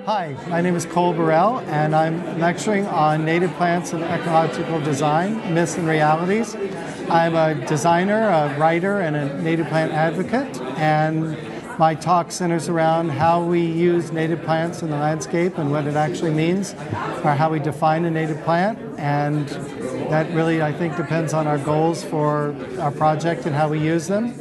Hi, my name is Colston Burrell, and I'm lecturing on native plants and ecological design, myths and realities. I'm a designer, a writer, and a native plant advocate, and my talk centers around how we use native plants in the landscape and what it actually means, or how we define a native plant, and that really, I think, depends on our goals for our project and how we use them.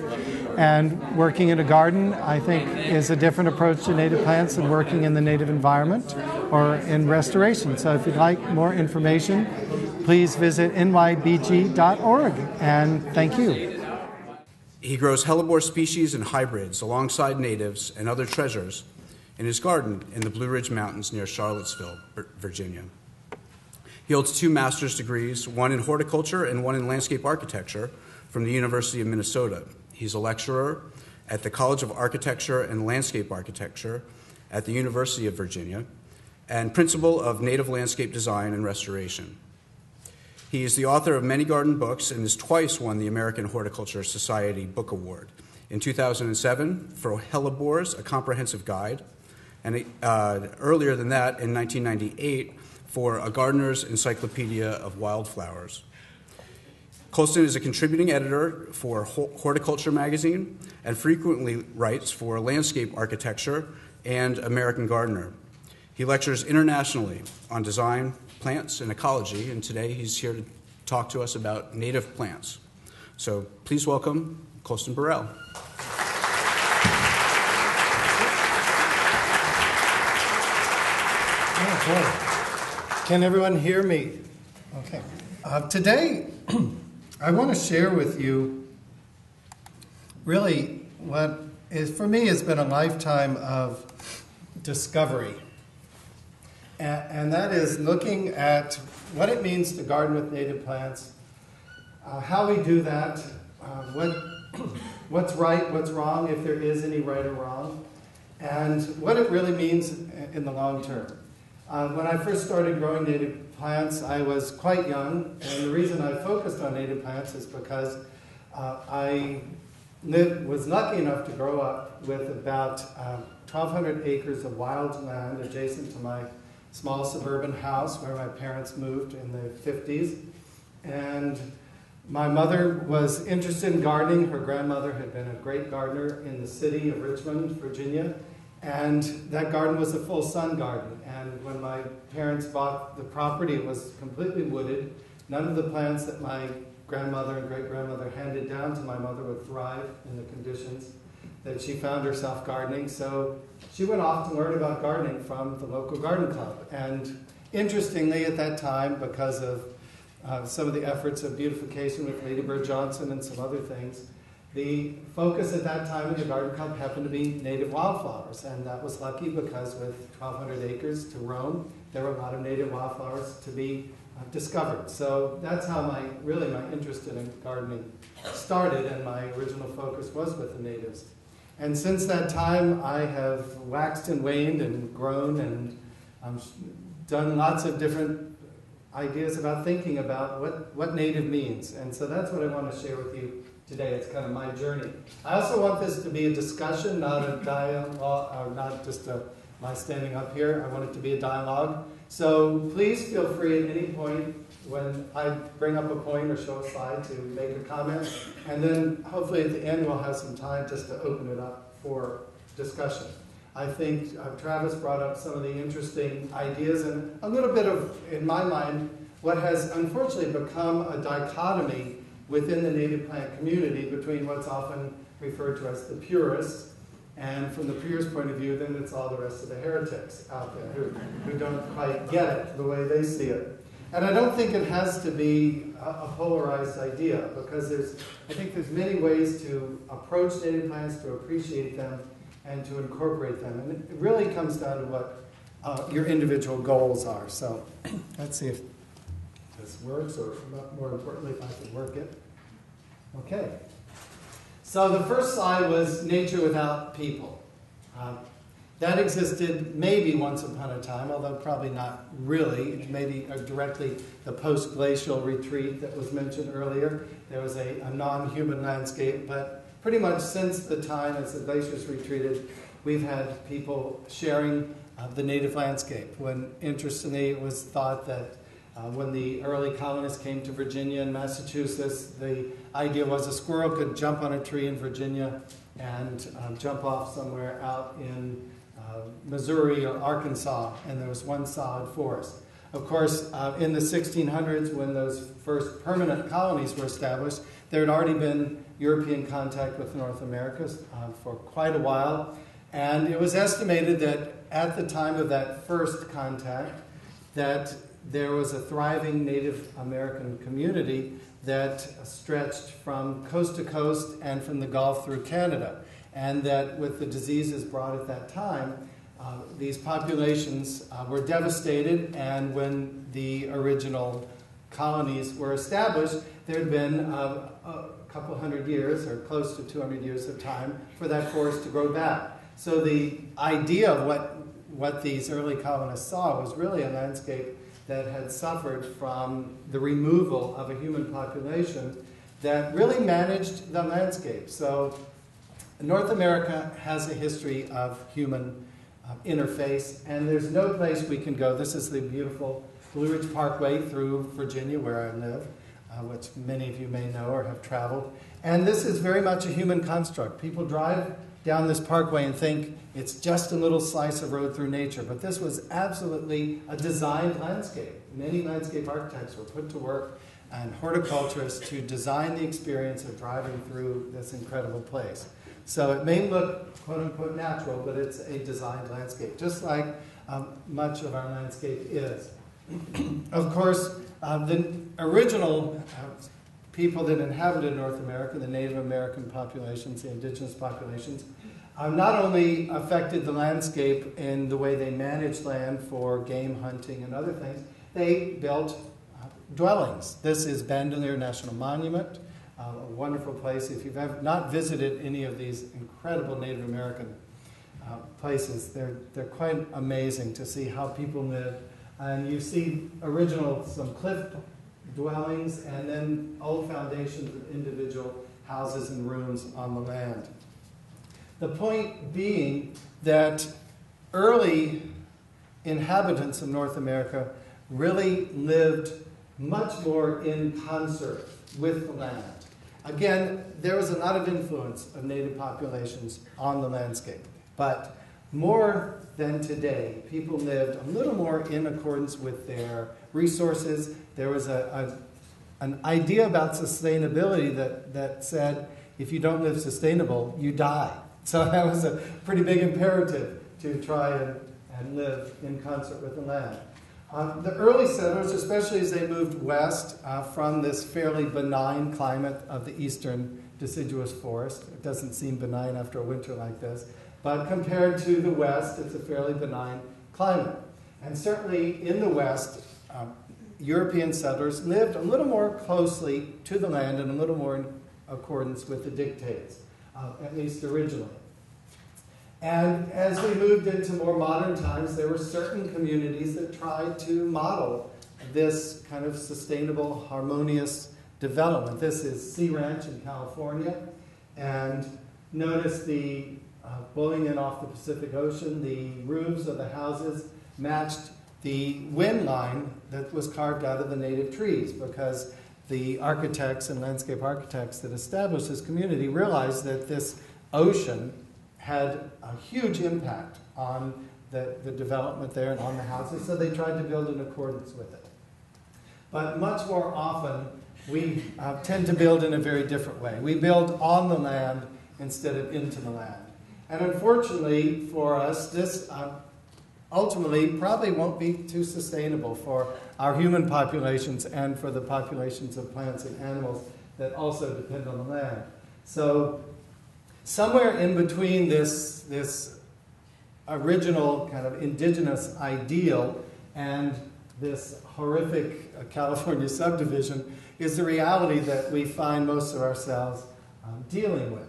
And working in a garden, I think, is a different approach to native plants than working in the native environment or in restoration. So if you'd like more information, please visit nybg.org. And thank you. He grows hellebore species and hybrids alongside natives and other treasures in his garden in the Blue Ridge Mountains near Charlottesville, Virginia. He holds 2 master's degrees, one in horticulture and one in landscape architecture from the University of Minnesota. He's a lecturer at the College of Architecture and Landscape Architecture at the University of Virginia and principal of Native Landscape Design and Restoration. He is the author of many garden books and has twice won the American Horticulture Society Book Award. In 2007 for Hellebores, A Comprehensive Guide, and earlier than that, in 1998, for A Gardener's Encyclopedia of Wildflowers. Colston is a contributing editor for Horticulture Magazine and frequently writes for Landscape Architecture and American Gardener. He lectures internationally on design, plants, and ecology, and today he's here to talk to us about native plants. So please welcome Colston Burrell. Okay. Can everyone hear me? Okay. Today, I want to share with you really what is, for me, has been a lifetime of discovery. And that is looking at what it means to garden with native plants, how we do that, what's right, what's wrong, if there is any right or wrong, and what it really means in the long term. When I first started growing native plants, I was quite young, and the reason I focused on native plants is because I was lucky enough to grow up with about 1,200 acres of wild land adjacent to my small suburban house where my parents moved in the 50s. And my mother was interested in gardening. Her grandmother had been a great gardener in the city of Richmond, Virginia. And that garden was a full sun garden. And when my parents bought the property, it was completely wooded. None of the plants that my grandmother and great-grandmother handed down to my mother would thrive in the conditions that she found herself gardening. So she went off to learn about gardening from the local garden club. And interestingly, at that time, because of some of the efforts of beautification with Lady Bird Johnson and some other things, the focus at that time in the garden club happened to be native wildflowers, and that was lucky because with 1,200 acres to roam, there were a lot of native wildflowers to be discovered. So that's how my interest in gardening started, and my original focus was with the natives. And since that time, I have waxed and waned and grown and done lots of different ideas about thinking about what native means. And so that's what I want to share with you today. It's kind of my journey. I also want this to be a discussion, not a dialogue, or not just my standing up here. I want it to be a dialogue. So please feel free at any point when I bring up a point or show a slide to make a comment. And then hopefully at the end we'll have some time just to open it up for discussion. I think Travis brought up some of the interesting ideas and a little bit of, in my mind, what has unfortunately become a dichotomy within the native plant community between what's often referred to as the purists, and from the purist point of view, then it's all the rest of the heretics out there who don't quite get it the way they see it. And I don't think it has to be a polarized idea, because I think there's many ways to approach native plants, to appreciate them, and to incorporate them. And it really comes down to what your individual goals are. So let's see if this works, or more importantly, if I can work it. Okay. So the first slide was nature without people. That existed maybe once upon a time, although probably not really. Maybe directly the post-glacial retreat that was mentioned earlier. There was a non-human landscape, but pretty much since the time as the glaciers retreated, we've had people sharing of the native landscape. When, interestingly, it was thought that when the early colonists came to Virginia and Massachusetts, the idea was a squirrel could jump on a tree in Virginia and jump off somewhere out in Missouri or Arkansas, and there was one solid forest. Of course, in the 1600s, when those first permanent colonies were established, there had already been European contact with North America for quite a while, and it was estimated that at the time of that first contact, that there was a thriving Native American community that stretched from coast to coast and from the Gulf through Canada, and that with the diseases brought at that time, these populations were devastated, and when the original colonies were established, there had been a couple hundred years, or close to 200 years of time, for that forest to grow back. So the idea of what these early colonists saw was really a landscape that had suffered from the removal of a human population that really managed the landscape. So North America has a history of human interface, and there's no place we can go. This is the beautiful Blue Ridge Parkway through Virginia, where I live, which many of you may know or have traveled. And this is very much a human construct. People drive down this parkway and think it's just a little slice of road through nature, but this was absolutely a designed landscape. Many landscape architects were put to work, and horticulturists to design the experience of driving through this incredible place. So it may look quote-unquote natural, but it's a designed landscape, just like much of our landscape is. Of course, the original people that inhabited North America, the Native American populations, the indigenous populations, not only affected the landscape in the way they managed land for game hunting and other things, they built dwellings. This is Bandelier National Monument, a wonderful place. If you've ever not visited any of these incredible Native American places, they're quite amazing to see how people live. And you see some cliff dwellings and then old foundations of individual houses and rooms on the land. The point being that early inhabitants of North America really lived much more in concert with the land. Again, there was a lot of influence of native populations on the landscape, but more than today, people lived a little more in accordance with their resources. There was an idea about sustainability that said, if you don't live sustainable, you die. So that was a pretty big imperative to try and live in concert with the land. The early settlers, especially as they moved west from this fairly benign climate of the eastern deciduous forest, it doesn't seem benign after a winter like this, but compared to the west, it's a fairly benign climate. And certainly in the west, European settlers lived a little more closely to the land and a little more in accordance with the dictates, at least originally. And as we moved into more modern times, there were certain communities that tried to model this kind of sustainable, harmonious development. This is Sea Ranch in California, and notice the blowing in off the Pacific Ocean, the roofs of the houses matched the wind line that was carved out of the native trees, because the architects and landscape architects that established this community realized that this ocean had a huge impact on the development there and on the houses, so they tried to build in accordance with it. But much more often, we tend to build in a very different way. We build on the land instead of into the land. And unfortunately for us, this ultimately probably won't be too sustainable for our human populations and for the populations of plants and animals that also depend on the land. So somewhere in between this original kind of indigenous ideal and this horrific California subdivision is the reality that we find most of ourselves dealing with.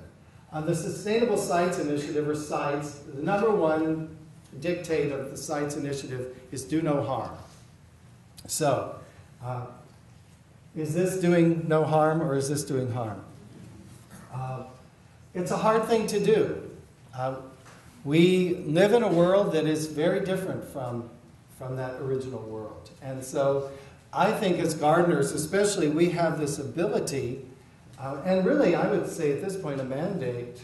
The Sustainable Sites Initiative, or SITES, the number one dictate of the SITES Initiative is do no harm. So, is this doing no harm or is this doing harm? It's a hard thing to do. we live in a world that is very different from that original world. And so I think as gardeners especially, we have this ability, and really I would say at this point a mandate,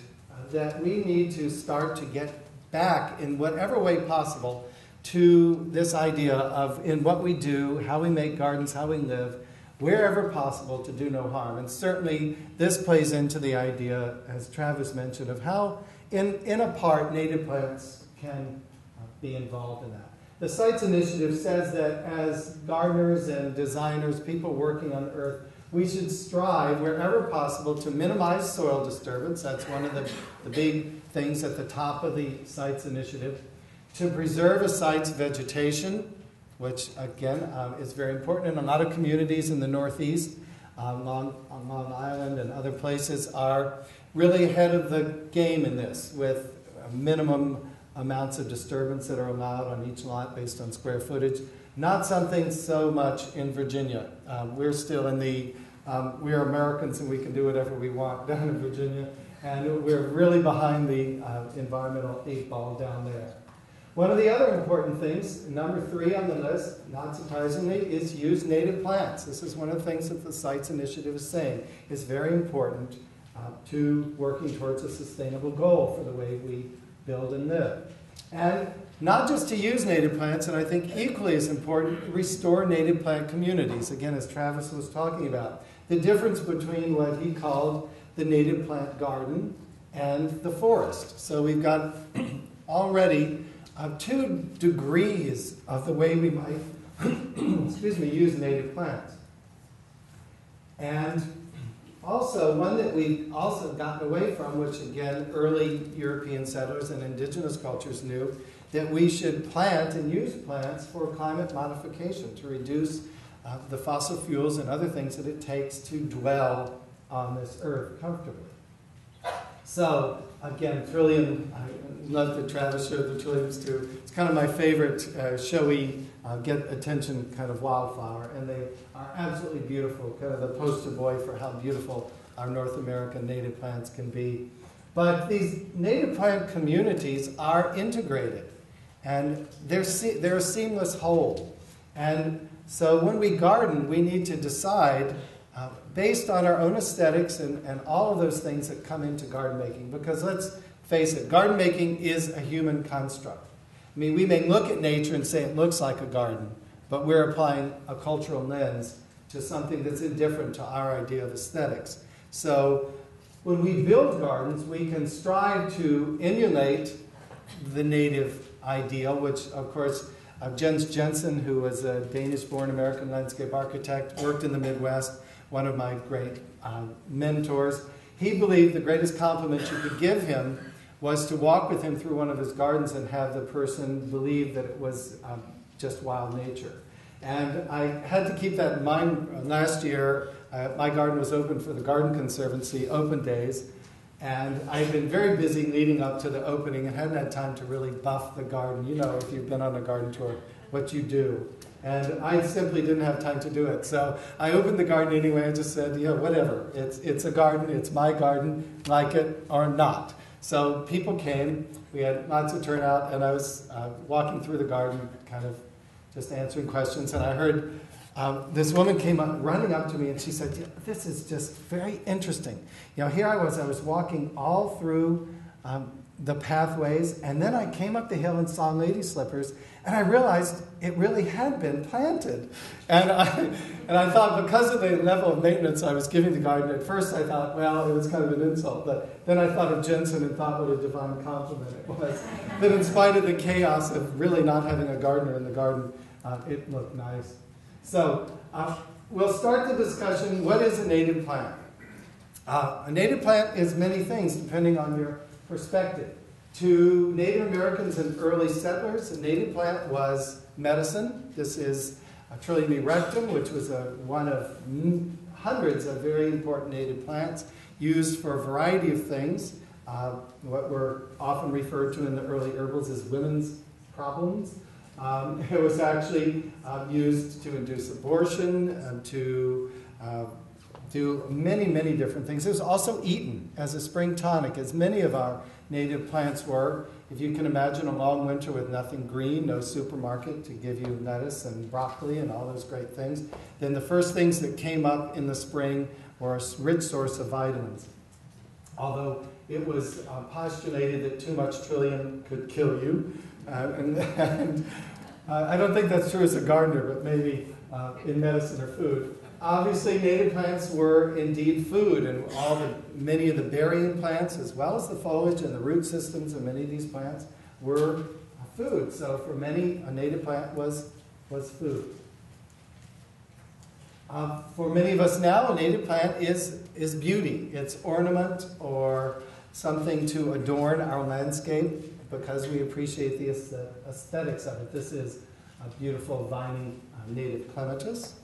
that we need to start to get back in whatever way possible to this idea of in what we do, how we make gardens, how we live, wherever possible to do no harm. And certainly this plays into the idea, as Travis mentioned, of how in a part native plants can be involved in that. The Sites Initiative says that as gardeners and designers, people working on the earth, we should strive wherever possible to minimize soil disturbance. That's one of the big things at the top of the Sites Initiative. To preserve a site's vegetation, which again is very important. And a lot of communities in the Northeast, on Long Island and other places, are really ahead of the game in this, with minimum amounts of disturbance that are allowed on each lot based on square footage. Not something so much in Virginia. We're still in the, we're Americans and we can do whatever we want down in Virginia. And we're really behind the environmental 8-ball down there. One of the other important things, number 3 on the list, not surprisingly, is use native plants. This is one of the things that the Sites Initiative is saying is very important to working towards a sustainable goal for the way we build and live. And not just to use native plants, and I think equally as important, restore native plant communities. Again, as Travis was talking about, the difference between what he called the native plant garden and the forest. So we've got already 2 degrees of the way we might use native plants. And also, one that we've also gotten away from, which again, early European settlers and indigenous cultures knew, that we should plant and use plants for climate modification, to reduce the fossil fuels and other things that it takes to dwell on this earth comfortably. So, again, Trillium, I love that Travis showed the Trilliums too. It's kind of my favorite showy, get attention kind of wildflower, and they are absolutely beautiful, kind of the poster boy for how beautiful our North American native plants can be. But these native plant communities are integrated, and they're a seamless whole. And so when we garden, we need to decide, based on our own aesthetics and all of those things that come into garden making, because let's face it, garden making is a human construct. I mean, we may look at nature and say it looks like a garden, but we're applying a cultural lens to something that's indifferent to our idea of aesthetics. So when we build gardens, we can strive to emulate the native ideal, which, of course, Jens Jensen, who was a Danish-born American landscape architect, worked in the Midwest, one of my great mentors. He believed the greatest compliment you could give him was to walk with him through one of his gardens and have the person believe that it was just wild nature. And I had to keep that in mind. Last year, my garden was open for the Garden Conservancy open days, and I've been very busy leading up to the opening and hadn't had time to really buff the garden. You know, if you've been on a garden tour, what you do. And I simply didn't have time to do it. So I opened the garden anyway and just said, yeah, whatever. It's a garden. It's my garden, like it or not. So people came. We had lots of turnout, and I was walking through the garden, kind of just answering questions, and I heard this woman came up, running up to me, and she said, yeah, this is just very interesting. You know, here I was walking all through the pathways, and then I came up the hill and saw lady slippers, and I realized it really had been planted. And I thought, because of the level of maintenance I was giving the garden, at first I thought, well, it was kind of an insult. But then I thought of Jensen and thought what a divine compliment it was. That in spite of the chaos of really not having a gardener in the garden, it looked nice. So we'll start the discussion. What is a native plant? A native plant is many things, depending on your perspective. To Native Americans and early settlers, a native plant was medicine. This is Trillium erectum, which was one of hundreds of very important native plants used for a variety of things. What were often referred to in the early herbals as women's problems. It was actually used to induce abortion, to do many, many different things. It was also eaten as a spring tonic, as many of our native plants were. If you can imagine a long winter with nothing green, no supermarket to give you lettuce and broccoli and all those great things, then the first things that came up in the spring were a rich source of vitamins. Although it was postulated that too much trillium could kill you. I don't think that's true as a gardener, but maybe in medicine or food. Obviously, native plants were indeed food, and many of the berrying plants, as well as the foliage and the root systems of many of these plants, were food. So for many, a native plant was food. For many of us now, a native plant is beauty. It's ornament or something to adorn our landscape because we appreciate the aesthetics of it. This is a beautiful viney native clematis.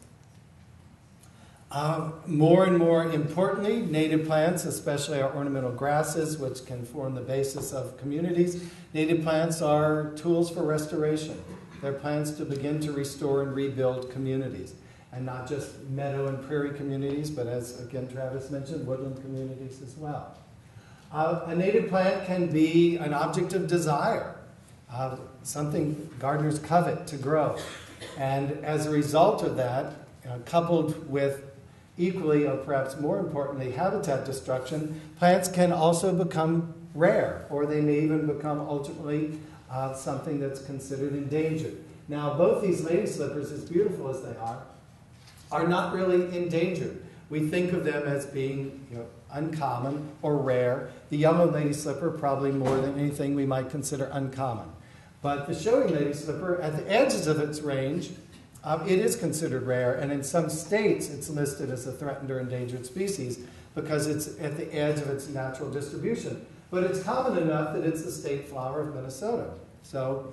More and more importantly, native plants, especially our ornamental grasses, which can form the basis of communities, native plants are tools for restoration. They're plants to begin to restore and rebuild communities. And not just meadow and prairie communities, but as, again, Travis mentioned, woodland communities as well. A native plant can be an object of desire, something gardeners covet to grow. And as a result of that, coupled with equally, or perhaps more importantly, habitat destruction, plants can also become rare, or they may even become ultimately something that's considered endangered. Now, both these lady slippers, as beautiful as they are not really endangered. We think of them as being uncommon or rare. The yellow lady slipper, probably more than anything we might consider uncommon. But the showy lady slipper, at the edges of its range, it is considered rare, and in some states it's listed as a threatened or endangered species because it's at the edge of its natural distribution. But it's common enough that it's the state flower of Minnesota. So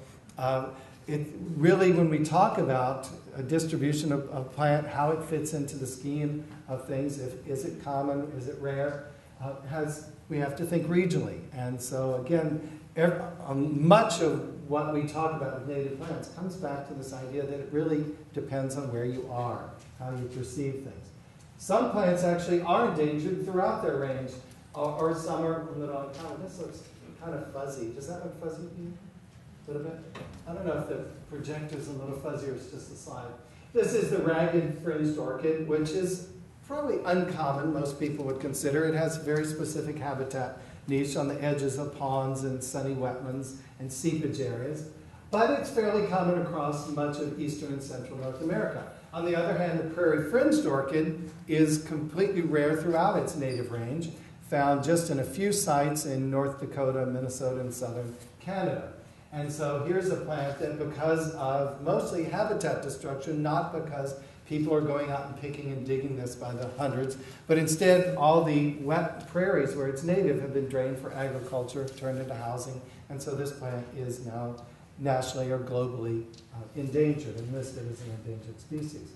it really, when we talk about a distribution of plant, how it fits into the scheme of things, is it common, is it rare, we have to think regionally. And so again, much of what we talk about with native plants comes back to this idea that it really depends on where you are, how you perceive things. Some plants actually are endangered throughout their range, or some are a little uncommon. This looks kind of fuzzy. Does that look fuzzy to you? A little bit? I don't know if the projector's a little fuzzy or it's just a slide. This is the ragged fringed orchid, which is probably uncommon, most people would consider. It has a very specific habitat niche on the edges of ponds and sunny wetlands and seepage areas. But it's fairly common across much of eastern and central North America. On the other hand, the prairie fringed orchid is completely rare throughout its native range, found just in a few sites in North Dakota, Minnesota, and southern Canada. And so here's a plant that, because of mostly habitat destruction, not because people are going out and picking and digging this by the hundreds, but instead all the wet prairies where it's native have been drained for agriculture, turned into housing, and so this plant is now nationally or globally endangered and listed as an endangered species.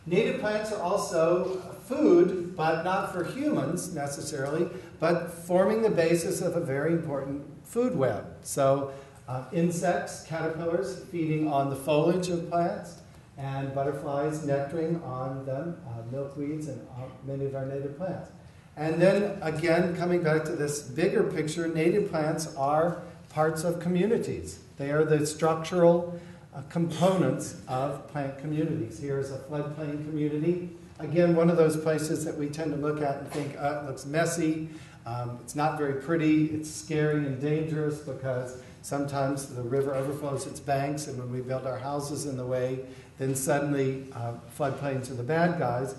Native plants are also food, but not for humans necessarily, but forming the basis of a very important food web. So insects, caterpillars feeding on the foliage of plants, and butterflies nectaring on them, milkweeds, and many of our native plants. And then again, coming back to this bigger picture, native plants are parts of communities. They are the structural components of plant communities. Here's a floodplain community. Again, one of those places that we tend to look at and think, it looks messy, it's not very pretty, it's scary and dangerous because sometimes the river overflows its banks, and when we build our houses in the way, then suddenly floodplains are the bad guys.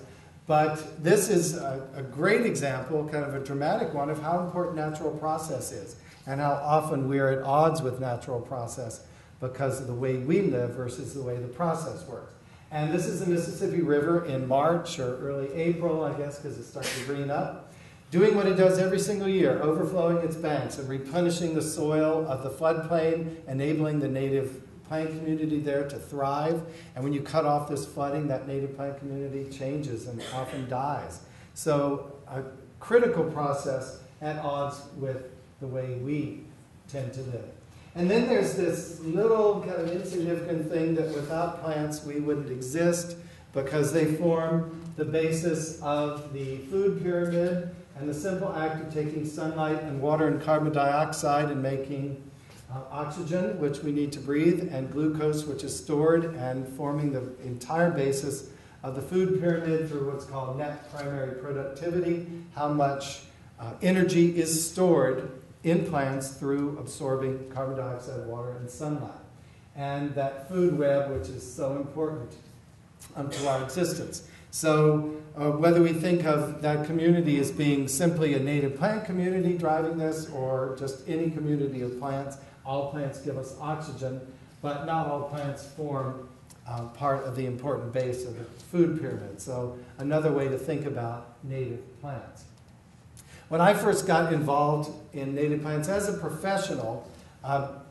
But this is a great example, kind of a dramatic one, of how important natural process is and how often we're at odds with natural process because of the way we live versus the way the process works. And this is the Mississippi River in March or early April, I guess, because it's starting to green up, doing what it does every single year, overflowing its banks and replenishing the soil of the floodplain, enabling the native plant community there to thrive. And when you cut off this flooding, that native plant community changes and often dies. So a critical process at odds with the way we tend to live. And then there's this little kind of insignificant thing that without plants we wouldn't exist because they form the basis of the food pyramid and the simple act of taking sunlight and water and carbon dioxide and making oxygen, which we need to breathe, and glucose, which is stored and forming the entire basis of the food pyramid through what's called net primary productivity, how much energy is stored in plants through absorbing carbon dioxide, water, and sunlight. And that food web, which is so important to our existence. So whether we think of that community as being simply a native plant community driving this, or just any community of plants, all plants give us oxygen, but not all plants form part of the important base of the food pyramid. So another way to think about native plants. When I first got involved in native plants as a professional,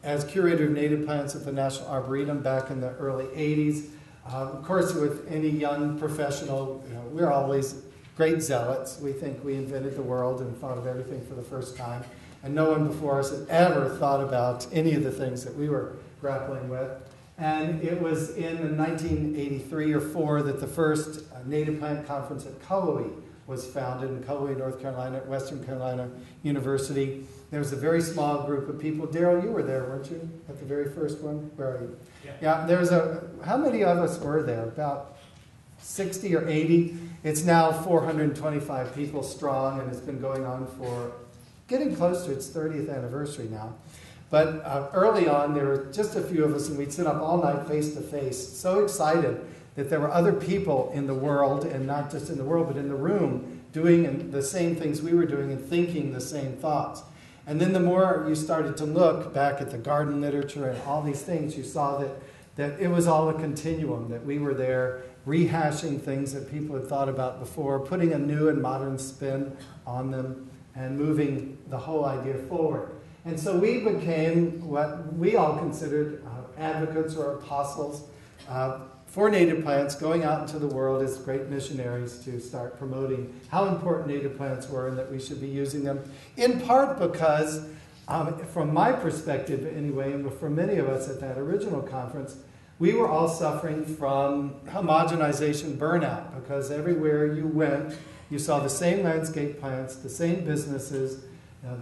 as curator of native plants at the National Arboretum back in the early 80s, of course, with any young professional, we're always great zealots. We think we invented the world and thought of everything for the first time. And no one before us had ever thought about any of the things that we were grappling with. And it was in 1983 or 4 that the first native plant conference at Locality was founded in Cullowhee, North Carolina, at Western Carolina University. There was a very small group of people. Daryl, you were there, weren't you, at the very first one? Where are you? Yeah, there was how many of us were there? About 60 or 80. It's now 425 people strong, and it's been going on for getting close to its 30th anniversary now. But early on, there were just a few of us, and we'd sit up all night face to face, so excited that there were other people in the world, and not just in the world, but in the room, doing the same things we were doing and thinking the same thoughts. And then the more you started to look back at the garden literature and all these things, you saw that it was all a continuum, that we were there rehashing things that people had thought about before, putting a new and modern spin on them, and moving the whole idea forward. And so we became what we all considered advocates or apostles for native plants, going out into the world as great missionaries to start promoting how important native plants were and that we should be using them, in part because, from my perspective anyway, and for many of us at that original conference, we were all suffering from homogenization burnout, because everywhere you went, you saw the same landscape plants, the same businesses,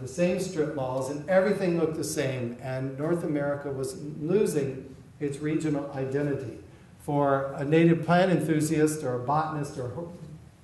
the same strip malls, and everything looked the same, and North America was losing its regional identity. For a native plant enthusiast or a botanist or a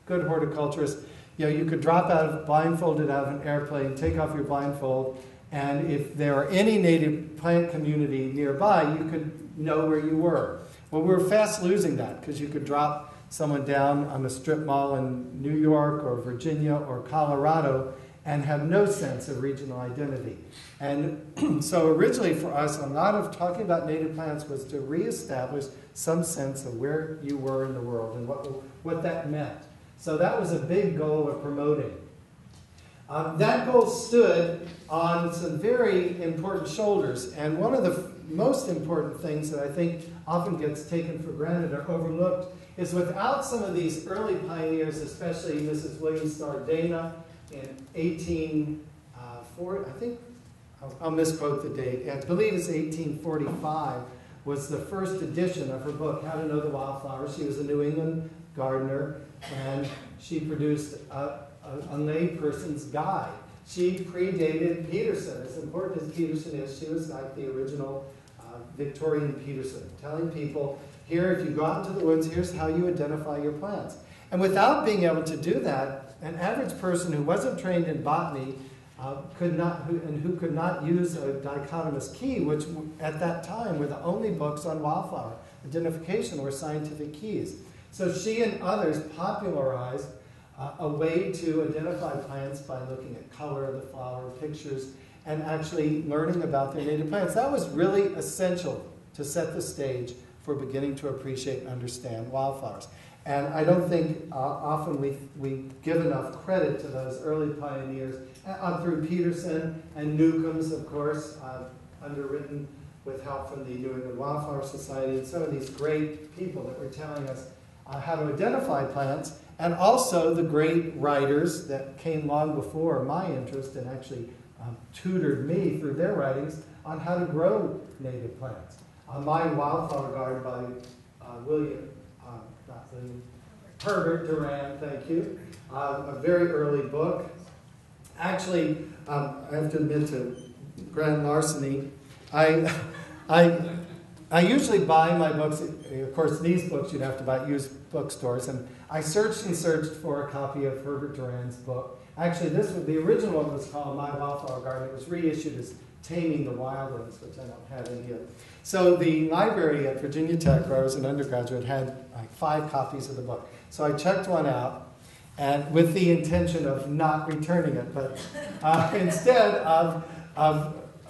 good horticulturist, you could drop blindfolded out of an airplane, take off your blindfold, and if there were any native plant community nearby, you could know where you were. Well, we were fast losing that, because you could drop someone down on a strip mall in New York or Virginia or Colorado and have no sense of regional identity. And so originally for us, a lot of talking about native plants was to reestablish some sense of where you were in the world and what that meant. So that was a big goal of promoting. That goal stood on some very important shoulders, and one of the most important things that I think often gets taken for granted or overlooked is without some of these early pioneers, especially Mrs. Williams Dana in 1840, I think, I'll misquote the date, I believe it's 1845, was the first edition of her book, How to Know the Wildflowers. She was a New England gardener, and she produced a layperson's guide. She predated Peterson. As important as Peterson is, she was like the original Victorian Peterson, telling people, here, if you go out into the woods, here's how you identify your plants. And without being able to do that, an average person who wasn't trained in botany who could not use a dichotomous key, which at that time were the only books on wildflower identification were scientific keys. So she and others popularized a way to identify plants by looking at color of the flower, pictures, and actually learning about their native plants. That was really essential to set the stage for beginning to appreciate and understand wildflowers. And I don't think often we give enough credit to those early pioneers through Peterson and Newcomb's, of course, underwritten with help from the New England Wildflower Society, and some of these great people that were telling us how to identify plants, and also the great writers that came long before my interest and actually tutored me through their writings on how to grow native plants. My Wildflower Garden by Herbert Duran, thank you. A very early book. Actually, I have to admit to grand larceny. I usually buy my books. Of course, these books you'd have to buy at used bookstores. And I searched and searched for a copy of Herbert Duran's book. Actually, the original one was called My Wildfire Garden. It was reissued as Taming the Wildlands, which I don't have in here. So the library at Virginia Tech, where I was an undergraduate, had like 5 copies of the book. So I checked one out, and with the intention of not returning it, but instead of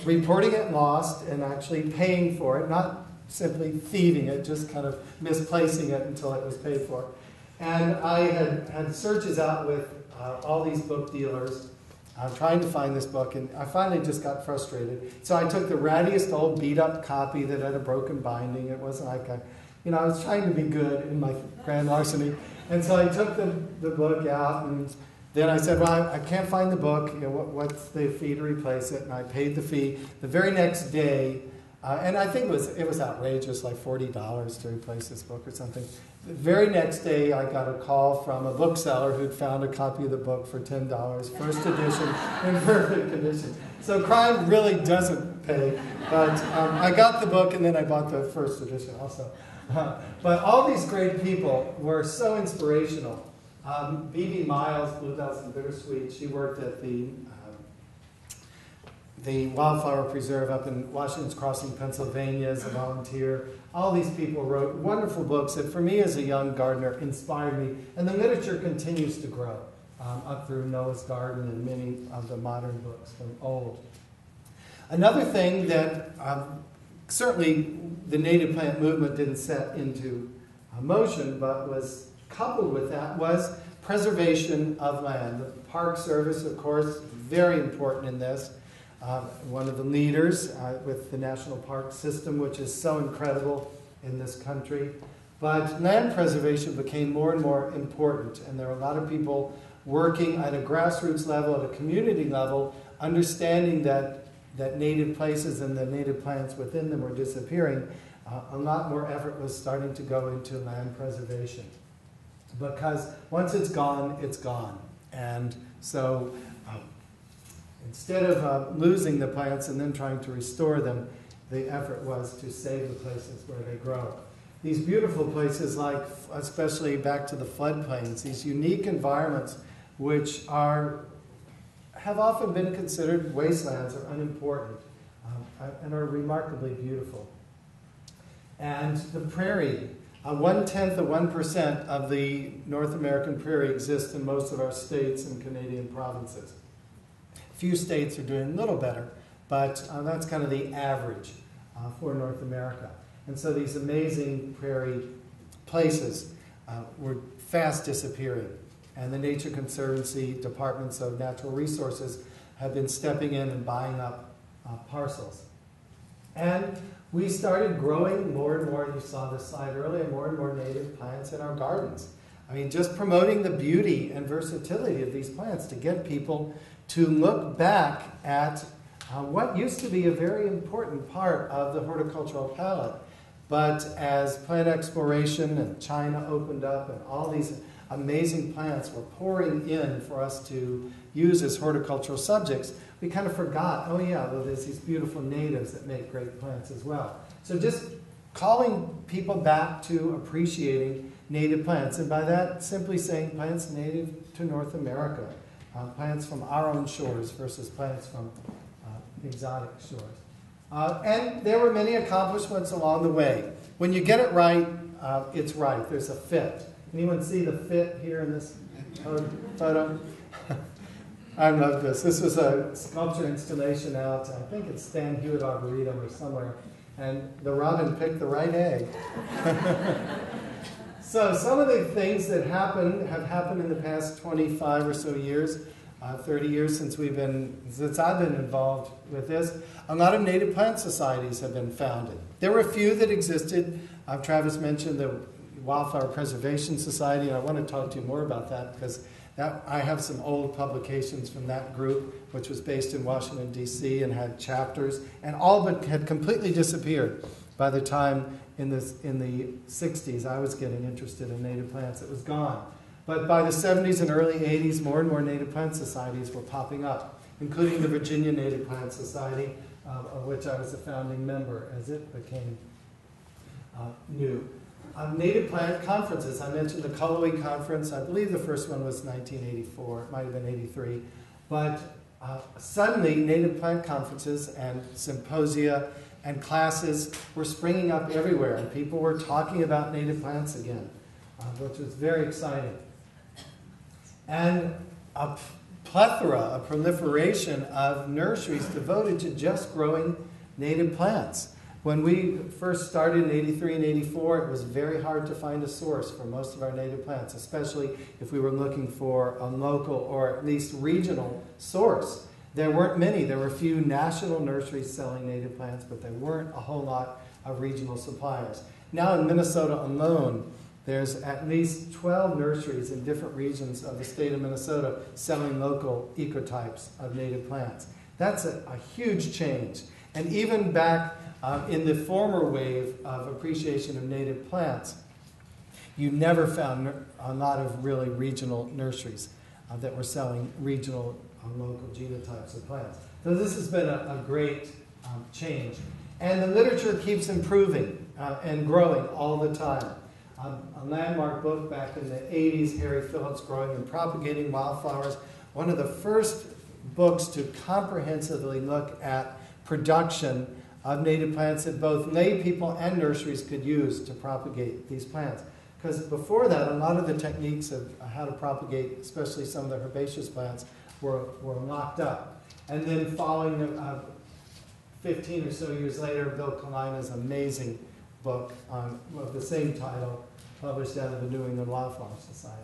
reporting it lost and actually paying for it, not simply thieving it, just kind of misplacing it until it was paid for. And I had searches out with all these book dealers, trying to find this book, and I finally just got frustrated. So I took the rattiest old beat-up copy that had a broken binding. It wasn't like I was trying to be good in my grand larceny. And so I took the book out, and then I said, well, I can't find the book. What's the fee to replace it? And I paid the fee. The very next day, and I think it was outrageous, like $40 to replace this book or something. The very next day, I got a call from a bookseller who'd found a copy of the book for $10, first edition, in perfect condition. So crime really doesn't pay. But I got the book, and then I bought the first edition also. But all these great people were so inspirational. B.B. Miles, Bluebells and Bittersweet, she worked at the Wildfire Preserve up in Washington's Crossing, Pennsylvania as a volunteer. All these people wrote wonderful books that, for me as a young gardener, inspired me. And the literature continues to grow up through Noah's Garden and many of the modern books from old. Another thing that certainly the native plant movement didn't set into motion, but was coupled with that, was preservation of land. The Park Service, of course, very important in this. One of the leaders with the National Park System, which is so incredible in this country. But land preservation became more and more important, and there are a lot of people working at a grassroots level, at a community level, understanding that native places and the native plants within them were disappearing. A lot more effort was starting to go into land preservation. Because once it's gone, it's gone. And so instead of losing the plants and then trying to restore them, the effort was to save the places where they grow. These beautiful places, like especially back to the floodplains, these unique environments which have often been considered wastelands or unimportant and are remarkably beautiful. And the prairie, 0.1% of the North American prairie exists in most of our states and Canadian provinces. Few states are doing a little better, but that's kind of the average for North America. And so these amazing prairie places were fast disappearing. And the Nature Conservancy departments of natural resources have been stepping in and buying up parcels. And we started growing more and more, you saw this slide earlier, more and more native plants in our gardens. I mean, just promoting the beauty and versatility of these plants to get people to look back at what used to be a very important part of the horticultural palette. But as plant exploration and China opened up and all these amazing plants were pouring in for us to use as horticultural subjects, we kind of forgot, oh yeah, well, there's these beautiful natives that make great plants as well. So just calling people back to appreciating native plants, and by that simply saying plants native to North America, plants from our own shores versus plants from exotic shores. And there were many accomplishments along the way. When you get it right, it's right. There's a fit. Anyone see the fit here in this photo? I love this. This was a sculpture installation out, I think it's Stan Hewitt Arboretum or somewhere, and the robin picked the right egg. So some of the things that have happened in the past 25 or so years, 30 years since I've been involved with this, a lot of native plant societies have been founded. There were a few that existed. Travis mentioned the Wildfire Preservation Society, and I want to talk to you more about that because I have some old publications from that group, which was based in Washington, D.C., and had chapters, and all but had completely disappeared by the time in the 60s, I was getting interested in native plants. It was gone. But by the 70s and early 80s, more and more native plant societies were popping up, including the Virginia Native Plant Society, of which I was a founding member as it became new. Native plant conferences. I mentioned the Locality conference. I believe the first one was 1984. It might have been 83. But suddenly, native plant conferences and symposia and classes were springing up everywhere, and people were talking about native plants again, which was very exciting. And a plethora, a proliferation of nurseries devoted to just growing native plants. When we first started in 83 and 84, it was very hard to find a source for most of our native plants, especially if we were looking for a local or at least regional source. There weren't many. There were a few national nurseries selling native plants, but there weren't a whole lot of regional suppliers. Now in Minnesota alone, there's at least 12 nurseries in different regions of the state of Minnesota selling local ecotypes of native plants. That's a huge change. And even back in the former wave of appreciation of native plants, you never found a lot of really regional nurseries that were selling regional local genotypes of plants. So this has been a great change. And the literature keeps improving and growing all the time. A landmark book back in the 80s, Harry Phillips, Growing and Propagating Wildflowers, one of the first books to comprehensively look at production of native plants that both lay people and nurseries could use to propagate these plants. Because before that, a lot of the techniques of how to propagate, especially some of the herbaceous plants, were locked up. And then following 15 or so years later, Bill Kalina's amazing book of the same title, published out of the New England Wildflower Society.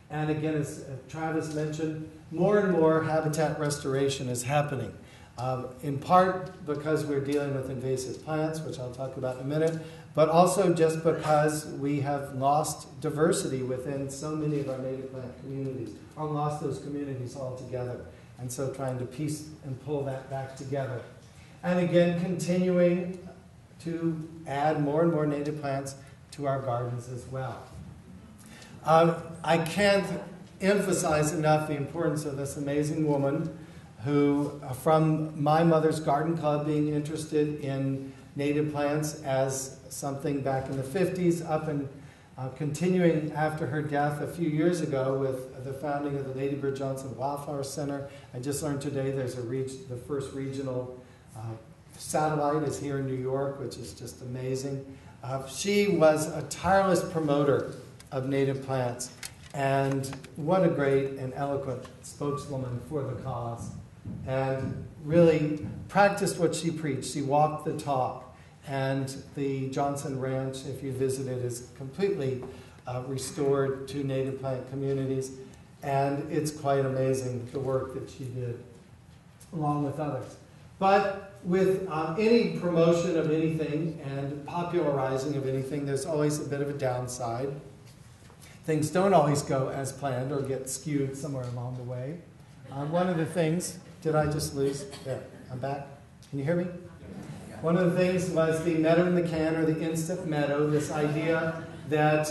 And again, as Travis mentioned, more and more habitat restoration is happening. In part because we're dealing with invasive plants, which I'll talk about in a minute, but also just because we have lost diversity within so many of our native plant communities, or lost those communities altogether. And so trying to piece and pull that back together. And again, continuing to add more and more native plants to our gardens as well. I can't emphasize enough the importance of this amazing woman who, from my mother's garden club, being interested in native plants as something back in the 50s, up and continuing after her death a few years ago with the founding of the Lady Bird Johnson Wildflower Center. I just learned today there's the first regional satellite is here in New York, which is just amazing. She was a tireless promoter of native plants, and what a great and eloquent spokeswoman for the cause, and really practiced what she preached. She walked the talk, and the Johnson Ranch, if you visit it, is completely restored to native plant communities, and it's quite amazing the work that she did, along with others. But with any promotion of anything and popularizing of anything, there's always a bit of a downside. Things don't always go as planned or get skewed somewhere along the way. One of the things, did I just lose? There, I'm back. Can you hear me? One of the things was the meadow in the can, or the instant meadow, this idea that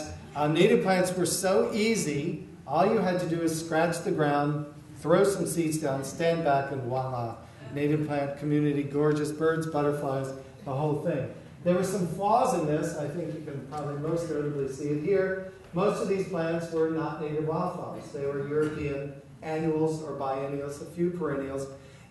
native plants were so easy, all you had to do is scratch the ground, throw some seeds down, stand back, and voila. Native plant community, gorgeous birds, butterflies, the whole thing. There were some flaws in this. I think you can probably most notably see it here. Most of these plants were not native wildflowers. They were European annuals or biennials, a few perennials.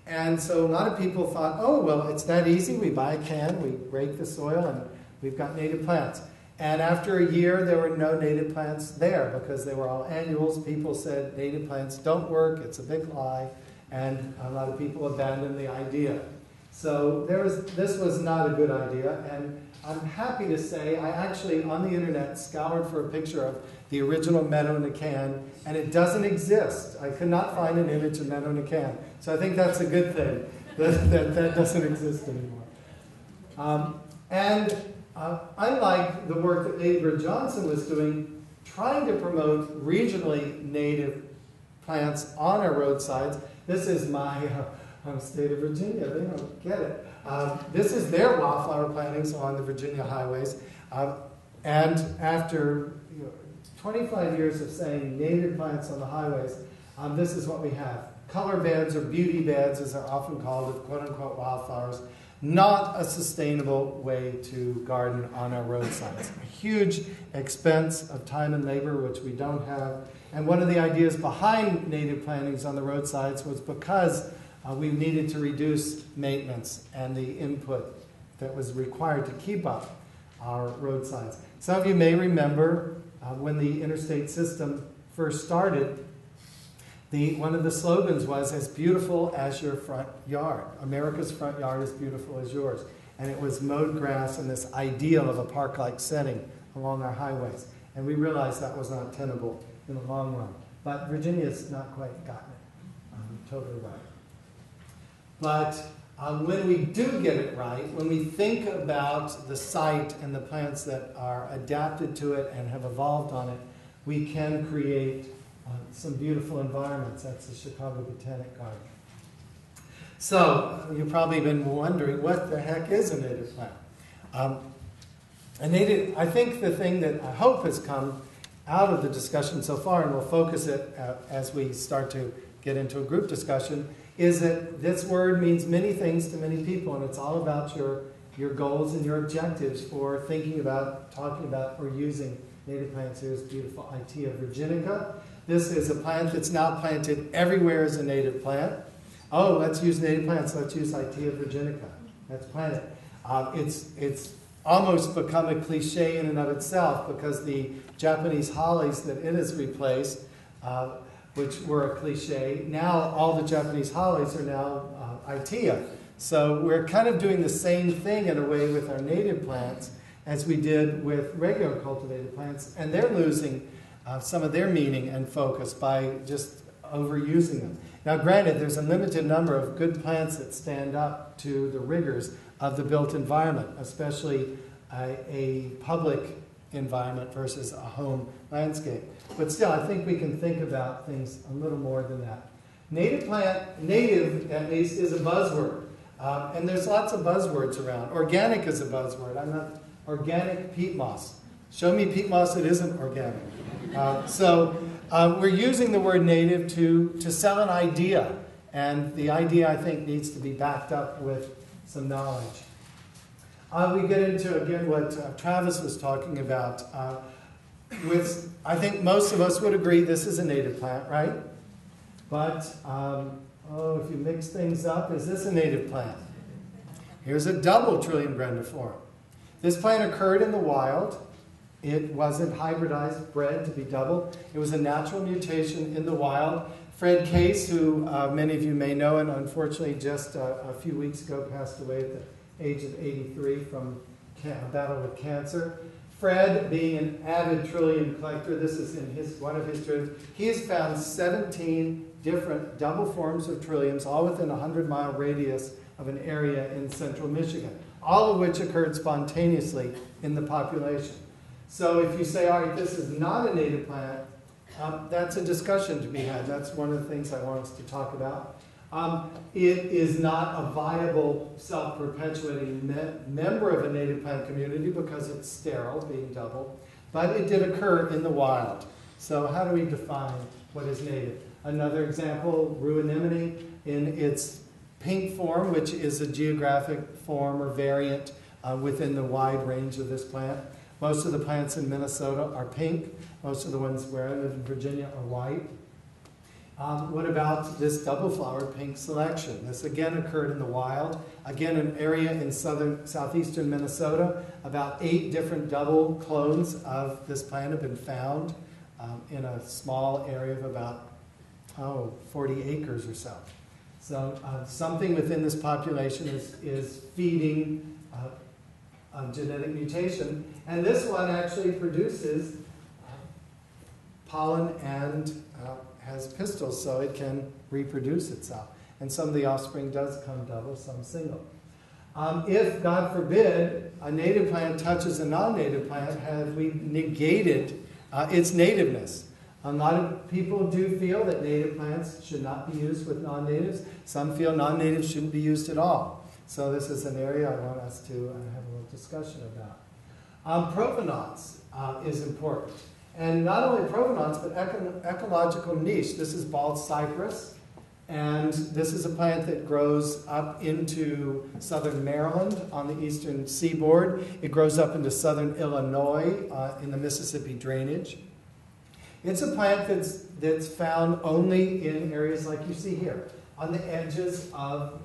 And so a lot of people thought, oh, well, it's that easy. We buy a can, we rake the soil, and we've got native plants. And after a year, there were no native plants there because they were all annuals. People said native plants don't work. It's a big lie. And a lot of people abandoned the idea. So this was not a good idea, and I'm happy to say I actually, on the internet, scoured for a picture of the original meadow in a can, and it doesn't exist. I could not find an image of meadow in a can. So I think that's a good thing, that doesn't exist anymore. Unlike the work that Lady Bird Johnson was doing, trying to promote regionally native plants on our roadsides, this is my State of Virginia, they don't get it. This is their wildflower plantings along the Virginia highways. And after 25 years of saying native plants on the highways, this is what we have. Color beds or beauty beds, as they're often called, of quote-unquote wildflowers. Not a sustainable way to garden on our roadsides. A huge expense of time and labor, which we don't have. And one of the ideas behind native plantings on the roadsides was because we needed to reduce maintenance and the input that was required to keep up our roadsides. Some of you may remember when the interstate system first started, one of the slogans was, as beautiful as your front yard. America's front yard is beautiful as yours. And it was mowed grass and this ideal of a park-like setting along our highways. And we realized that was not tenable in the long run. But Virginia's not quite gotten it totally right. But when we do get it right, when we think about the site and the plants that are adapted to it and have evolved on it, we can create some beautiful environments. That's the Chicago Botanic Garden. So, you've probably been wondering, what the heck is a native plant? I think the thing that I hope has come out of the discussion so far, and we'll focus it as we start to get into a group discussion, is that this word means many things to many people, and it's all about your goals and your objectives for thinking about, talking about, or using native plants. Here's beautiful Itea virginica. This is a plant that's now planted everywhere as a native plant. Oh, let's use native plants. Let's use Itea virginica. Let's plant it. It's almost become a cliche in and of itself because the Japanese hollies that it has replaced, which were a cliche, now all the Japanese hollies are now Itea. So we're kind of doing the same thing in a way with our native plants as we did with regular cultivated plants, and they're losing some of their meaning and focus by just overusing them. Now granted, there's a limited number of good plants that stand up to the rigors of the built environment, especially a public environment versus a home landscape. But still, I think we can think about things a little more than that. Native at least, is a buzzword. And there's lots of buzzwords around. Organic is a buzzword. I'm not organic peat moss. Show me peat moss that isn't organic. We're using the word native to sell an idea. And the idea, I think, needs to be backed up with some knowledge. We get into, again, what Travis was talking about. I think most of us would agree this is a native plant, right? But, if you mix things up, is this a native plant? Here's a double Trillium Grandiflora. This plant occurred in the wild. It wasn't hybridized, bred to be double. It was a natural mutation in the wild. Fred Case, who many of you may know, and unfortunately just a few weeks ago passed away at the age of 83 from a battle with cancer. Fred, being an avid trillium collector, this is in one of his trilliums, he has found 17 different double forms of trilliums, all within a 100-mile radius of an area in central Michigan, all of which occurred spontaneously in the population. So if you say, all right, this is not a native plant, that's a discussion to be had. That's one of the things I want us to talk about. It is not a viable, self-perpetuating member of a native plant community because it's sterile, being double, but it did occur in the wild. So how do we define what is native? Another example, rue anemone in its pink form, which is a geographic form or variant within the wide range of this plant. Most of the plants in Minnesota are pink. Most of the ones where I live in Virginia are white. What about this double-flowered pink selection? This again occurred in the wild. Again, an area in southeastern Minnesota. About 8 different double clones of this plant have been found in a small area of about 40 acres or so. So something within this population is feeding genetic mutation. And this one actually produces pollen and has pistils, so it can reproduce itself. And some of the offspring does come double, some single. If, God forbid, a native plant touches a non-native plant, have we negated its nativeness? A lot of people do feel that native plants should not be used with non-natives. Some feel non-natives shouldn't be used at all. So this is an area I want us to have a little discussion about. Provenance is important. And not only provenance, but ecological niche. This is bald cypress. And this is a plant that grows up into southern Maryland on the eastern seaboard. It grows up into southern Illinois in the Mississippi drainage. It's a plant that's found only in areas like you see here, on the edges of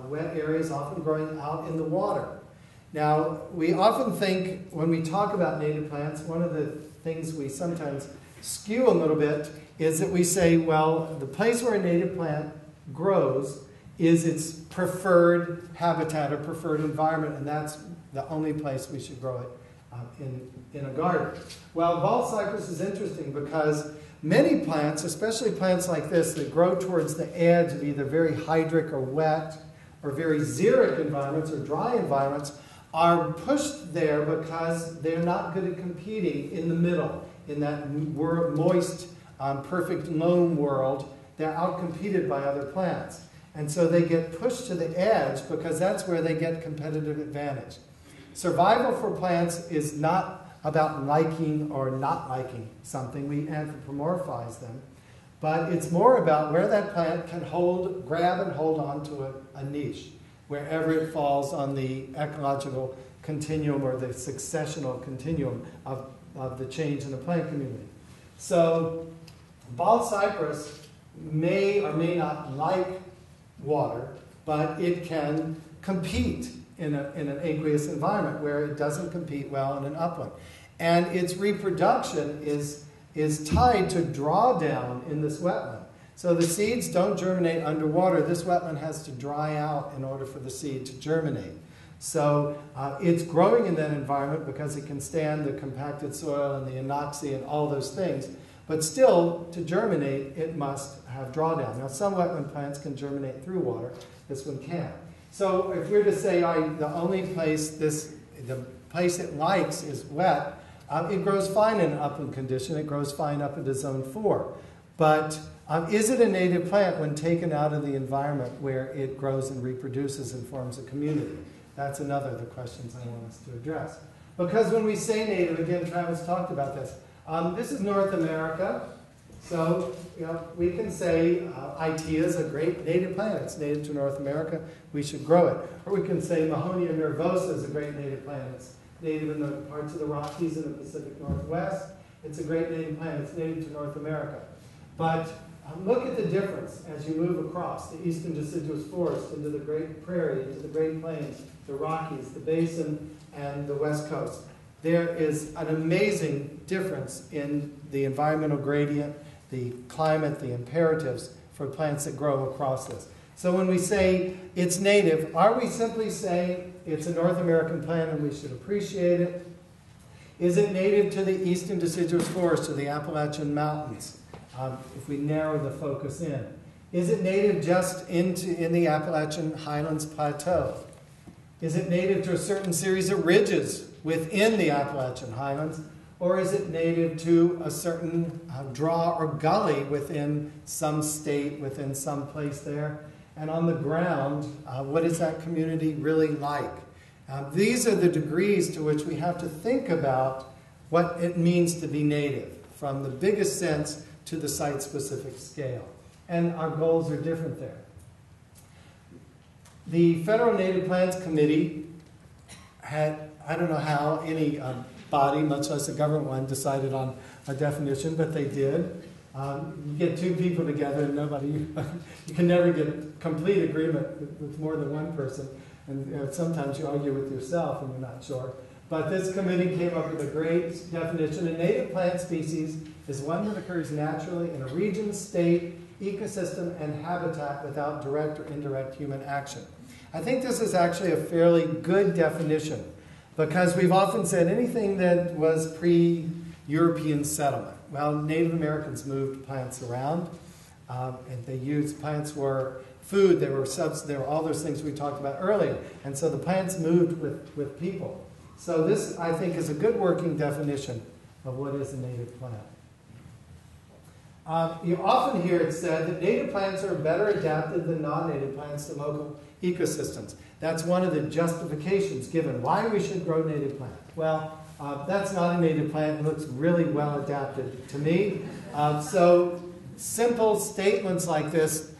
wet areas, often growing out in the water. Now, we often think when we talk about native plants, one of the things we sometimes skew a little bit is that we say, well, the place where a native plant grows is its preferred habitat or preferred environment, and that's the only place we should grow it in a garden. Well, bald cypress is interesting because many plants, especially plants like this that grow towards the edge of either very hydric or wet or very xeric environments or dry environments, are pushed there because they're not good at competing in the middle, in that moist, perfect loam world. They're outcompeted by other plants. And so they get pushed to the edge because that's where they get competitive advantage. Survival for plants is not about liking or not liking something. We anthropomorphize them. But it's more about where that plant can grab and hold on to a niche, wherever it falls on the ecological continuum or the successional continuum of the change in the plant community. So bald cypress may or may not like water, but it can compete in an aqueous environment where it doesn't compete well in an upland. And its reproduction is tied to drawdown in this wetland. So the seeds don't germinate underwater. This wetland has to dry out in order for the seed to germinate. So it's growing in that environment because it can stand the compacted soil and the anoxia and all those things. But still, to germinate, it must have drawdown. Now, some wetland plants can germinate through water. This one can't. So if we're to say the only place the place it likes is wet, it grows fine in an upland condition. It grows fine up into zone 4. But is it a native plant when taken out of the environment where it grows and reproduces and forms a community? That's another of the questions I want us to address. Because when we say native, again, Travis talked about this. This is North America. So we can say Itea is a great native plant. It's native to North America. We should grow it. Or we can say Mahonia nervosa is a great native plant. It's native in the parts of the Rockies in the Pacific Northwest. It's a great native plant. It's native to North America. But look at the difference as you move across the eastern deciduous forest into the Great Prairie, into the Great Plains, the Rockies, the Basin, and the West Coast. There is an amazing difference in the environmental gradient, the climate, the imperatives for plants that grow across this. So when we say it's native, are we simply saying it's a North American plant and we should appreciate it? Is it native to the eastern deciduous forest or the Appalachian Mountains, if we narrow the focus in? Is it native just in the Appalachian Highlands Plateau? Is it native to a certain series of ridges within the Appalachian Highlands? Or is it native to a certain draw or gully within some state, within some place there? And on the ground, what is that community really like? These are the degrees to which we have to think about what it means to be native, from the biggest sense to the site-specific scale. And our goals are different there. The Federal Native Plants Committee had, I don't know how any body, much less a government one, decided on a definition, but they did. You get two people together and you can never get complete agreement with more than one person. And sometimes you argue with yourself and you're not sure. But this committee came up with a great definition. A native plant species is one that occurs naturally in a region, state, ecosystem, and habitat without direct or indirect human action. I think this is actually a fairly good definition because we've often said anything that was pre-European settlement. Well, Native Americans moved plants around, and they used plants for food. There were all those things we talked about earlier. And so the plants moved with people. So this, I think, is a good working definition of what is a native plant. You often hear it said that native plants are better adapted than non-native plants to local ecosystems. That's one of the justifications given why we should grow native plants. Well, that's not a native plant. It looks really well adapted to me. So simple statements like this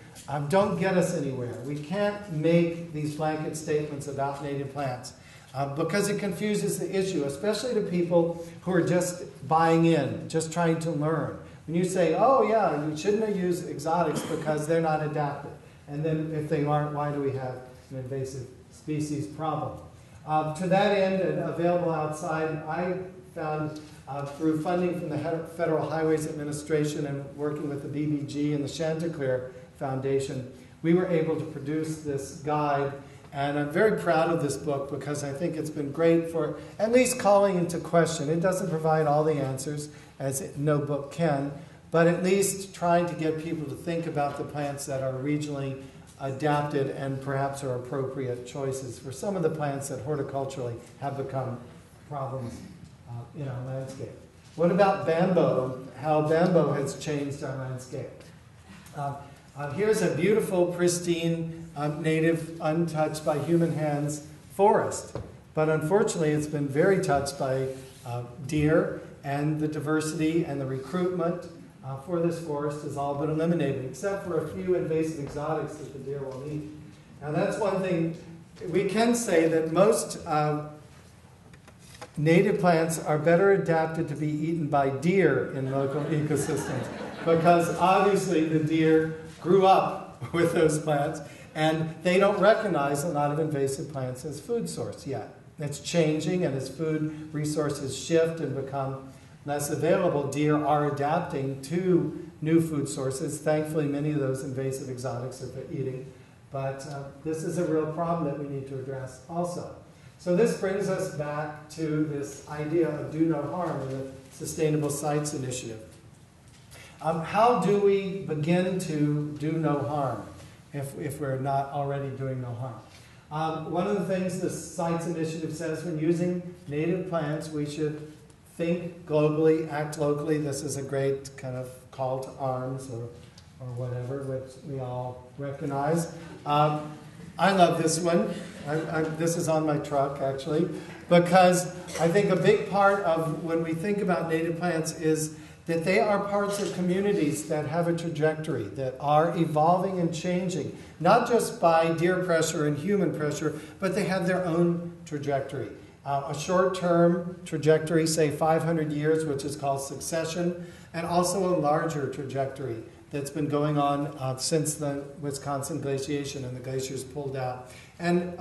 don't get us anywhere. We can't make these blanket statements about native plants because it confuses the issue, especially to people who are just buying in, just trying to learn. When you say, oh yeah, you shouldn't use exotics because they're not adapted. And then if they aren't, why do we have an invasive species problem? To that end, and available outside, I found through funding from the Federal Highways Administration and working with the BBG and the Chanticleer Foundation, we were able to produce this guide. And I'm very proud of this book because I think it's been great for at least calling into question. It doesn't provide all the answers, as no book can, but at least trying to get people to think about the plants that are regionally adapted and perhaps are appropriate choices for some of the plants that horticulturally have become problems in our landscape. What about bamboo? How bamboo has changed our landscape? Here's a beautiful, pristine, native, untouched by human hands forest. But unfortunately, it's been very touched by deer, and the diversity and the recruitment for this forest is all but eliminated, except for a few invasive exotics that the deer will eat. Now that's one thing. We can say that most native plants are better adapted to be eaten by deer in local ecosystems because obviously the deer grew up with those plants and they don't recognize a lot of invasive plants as food source yet. It's changing, and as food resources shift and become less available, deer are adapting to new food sources. Thankfully, many of those invasive exotics are eating, but this is a real problem that we need to address also. So this brings us back to this idea of do no harm in the Sustainable Sites Initiative. How do we begin to do no harm if we're not already doing no harm? One of the things the Sites Initiative says when using native plants, we should think globally, act locally. This is a great kind of call to arms or whatever, which we all recognize. I love this one. This is on my truck, actually, because I think a big part of when we think about native plants is that they are parts of communities that have a trajectory, that are evolving and changing, not just by deer pressure and human pressure, but they have their own trajectory. A short-term trajectory, say 500 years, which is called succession, and also a larger trajectory that's been going on since the Wisconsin glaciation and the glaciers pulled out. And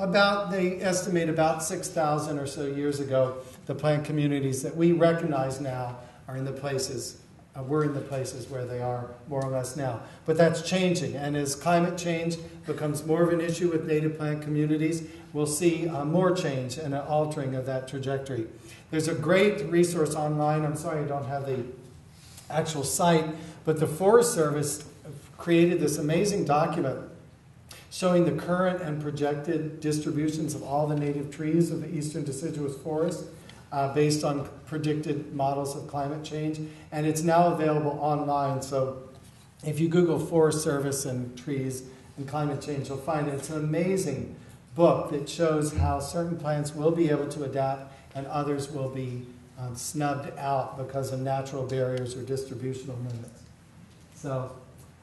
they estimate about 6,000 or so years ago, the plant communities that we recognize now are in the places, we're in the places where they are more or less now. But that's changing, and as climate change becomes more of an issue with native plant communities, we'll see more change and an altering of that trajectory. There's a great resource online. I'm sorry I don't have the actual site, but the Forest Service created this amazing document showing the current and projected distributions of all the native trees of the eastern deciduous forest based on predicted models of climate change. And it's now available online. So if you Google Forest Service and trees and climate change, you'll find it's an amazing book that shows how certain plants will be able to adapt and others will be snubbed out because of natural barriers or distributional limits. So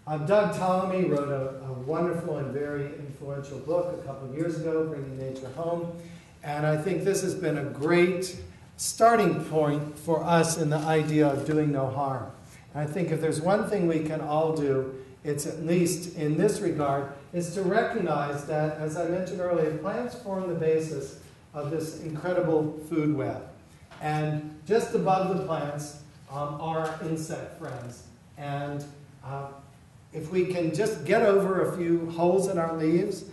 Doug Ptolemy wrote a wonderful and very influential book a couple of years ago, Bringing Nature Home. And I think this has been a great starting point for us in the idea of doing no harm. And I think if there's one thing we can all do, it's at least in this regard, is to recognize that, as I mentioned earlier, plants form the basis of this incredible food web. And just above the plants are insect friends. And if we can just get over a few holes in our leaves,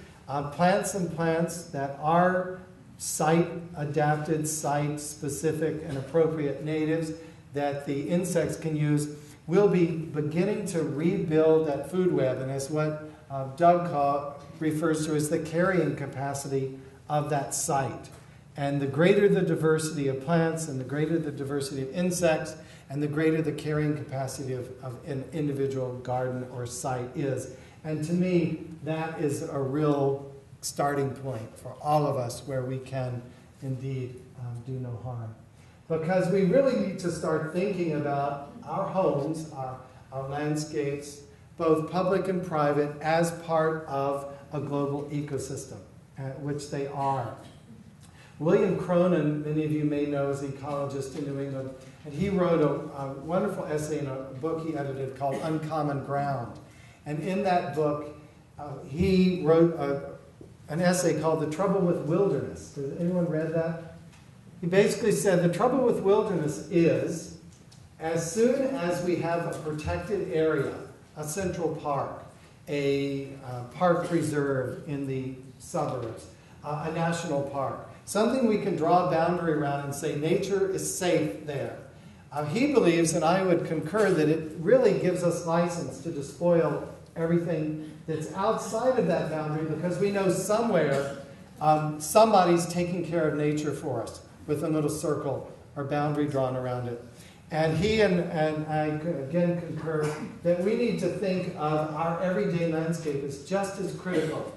plants that are site-adapted, site-specific, and appropriate natives that the insects can use, we'll be beginning to rebuild that food web. And as what Doug refers to as the carrying capacity of that site. And the greater the diversity of plants and the greater the diversity of insects and the greater the carrying capacity of an individual garden or site is. And to me, that is a real starting point for all of us where we can indeed do no harm. Because we really need to start thinking about our homes, our landscapes, both public and private, as part of a global ecosystem, which they are. William Cronin, many of you may know, is an ecologist in New England, and he wrote a wonderful essay in a book he edited called Uncommon Ground. And in that book, he wrote an essay called The Trouble with Wilderness. Has anyone read that? He basically said the trouble with wilderness is, as soon as we have a protected area, a central park, a park preserve in the suburbs, a national park, something we can draw a boundary around and say nature is safe there. He believes, and I would concur, that it really gives us license to despoil everything that's outside of that boundary, because we know somewhere somebody's taking care of nature for us with a little circle or boundary drawn around it. And he and I again concur that we need to think of our everyday landscape as just as critical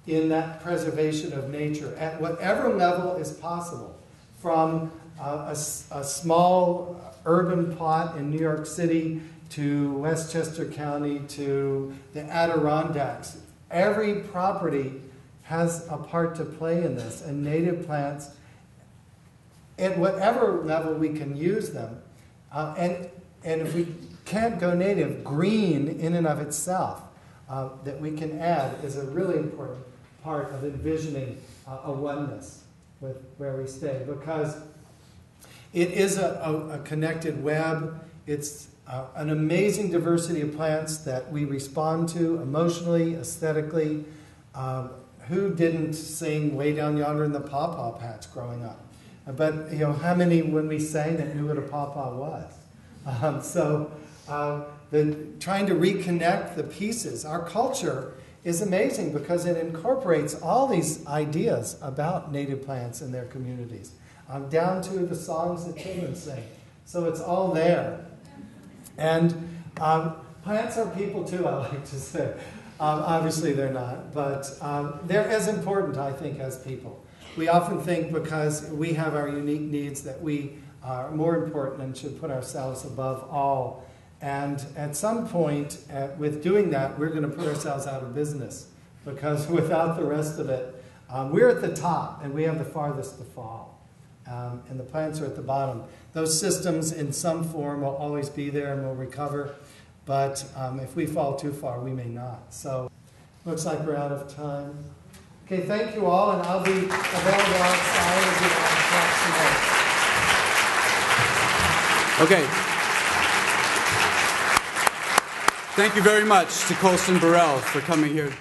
in that preservation of nature at whatever level is possible, from a small urban plot in New York City to Westchester County to the Adirondacks. Every property has a part to play in this, and native plants, at whatever level we can use them, and if we can't go native, green in and of itself that we can add is a really important part of envisioning a oneness with where we stay, because it is a connected web. It's an amazing diversity of plants that we respond to emotionally, aesthetically. Who didn't sing Way Down Yonder in the Pawpaw Patch growing up? But how many, when we sang it, knew what a pawpaw was? Trying to reconnect the pieces. Our culture is amazing because it incorporates all these ideas about native plants in their communities, down to the songs that children sing. So it's all there. And plants are people too, I like to say. Obviously they're not, but they're as important, I think, as people. We often think because we have our unique needs that we are more important and should put ourselves above all. And at some point, with doing that, we're going to put ourselves out of business, because without the rest of it, we're at the top and we have the farthest to fall. And the plants are at the bottom. Those systems in some form will always be there and will recover. But if we fall too far, we may not. So looks like we're out of time. Okay, thank you all, and I'll be available outside if you want to talk some more. Okay. Thank you very much to Colston Burrell for coming here